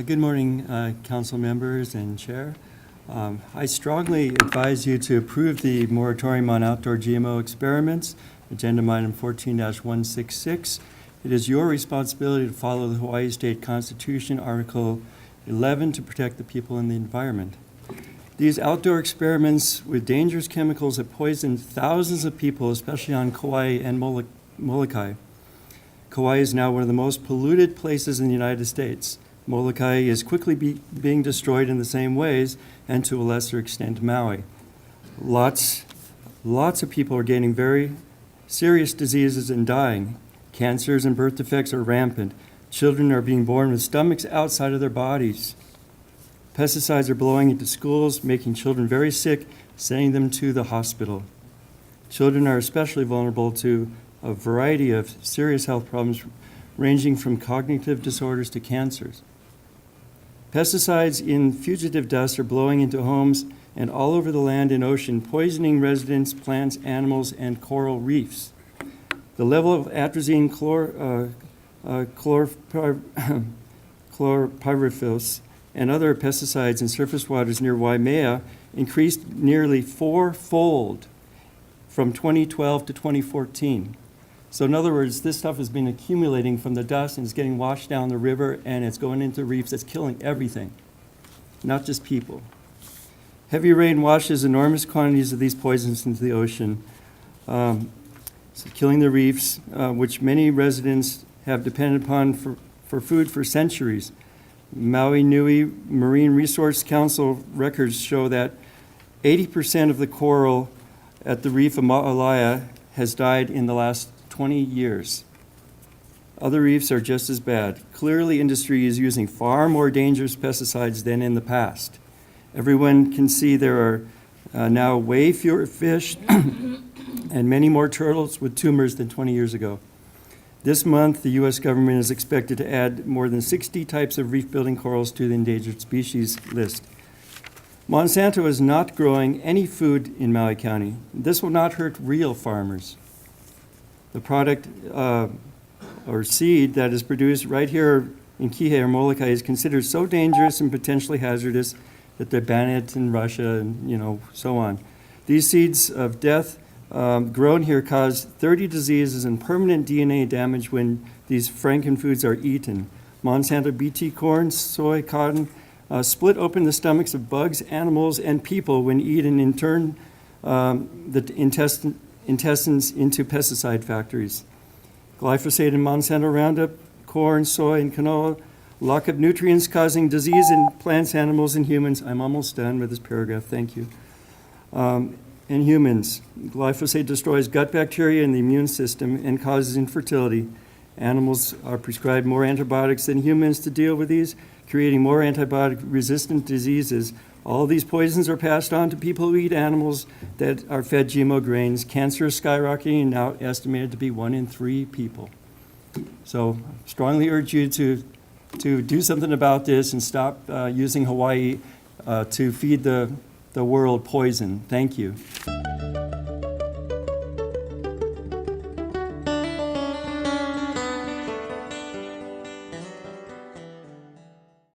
Good morning, council members and chair. I strongly advise you to approve the moratorium on outdoor GMO experiments, agenda item 14-166. It is your responsibility to follow the Hawaii State Constitution, Article 11, to protect the people and the environment. These outdoor experiments with dangerous chemicals have poisoned thousands of people, especially on Kauai and Molokai. Kauai is now one of the most polluted places in the United States. Molokai is quickly being destroyed in the same ways, and to a lesser extent, Maui. Lots of people are gaining very serious diseases and dying. Cancers and birth defects are rampant. Children are being born with stomachs outside of their bodies. Pesticides are blowing into schools, making children very sick, sending them to the hospital. Children are especially vulnerable to a variety of serious health problems, ranging from cognitive disorders to cancers. Pesticides in fugitive dust are blowing into homes and all over the land and ocean, poisoning residents, plants, animals, and coral reefs. The level of atrazine chlorpyrifos and other pesticides in surface waters near Waimea increased nearly fourfold from 2012 to 2014. So in other words, this stuff has been accumulating from the dust and it's getting washed down the river and it's going into reefs. It's killing everything, not just people. Heavy rain washes enormous quantities of these poisons into the ocean, so killing the reefs, which many residents have depended upon for food for centuries. Maui Nui Marine Resource Council records show that 80% of the coral at the reef of Ma'alaya has died in the last 20 years. Other reefs are just as bad. Clearly, industry is using far more dangerous pesticides than in the past. Everyone can see there are now way fewer fish and many more turtles with tumors than 20 years ago. This month, the U.S. government is expected to add more than 60 types of reef-building corals to the endangered species list. Monsanto is not growing any food in Maui County. This will not hurt real farmers. The product or seed that is produced right here in Kihei or Molokai is considered so dangerous and potentially hazardous that they ban it in Russia and so on. These seeds of death grown here cause 30 diseases and permanent DNA damage when these frankenfoods are eaten. Monsanto BT corn, soy, cotton split open the stomachs of bugs, animals, and people when eaten, in turn the intestines into pesticide factories. Glyphosate and Monsanto Roundup, corn, soy, and canola lock up nutrients causing disease in plants, animals, and humans. I'm almost done with this paragraph, thank you. In humans, glyphosate destroys gut bacteria in the immune system and causes infertility. Animals are prescribed more antibiotics than humans to deal with these, creating more antibiotic-resistant diseases. All these poisons are passed on to people who eat animals that are fed GMO grains. Cancer is skyrocketing and now estimated to be 1 in 3 people. So strongly urge you to do something about this and stop using Hawaii to feed the world poison. Thank you.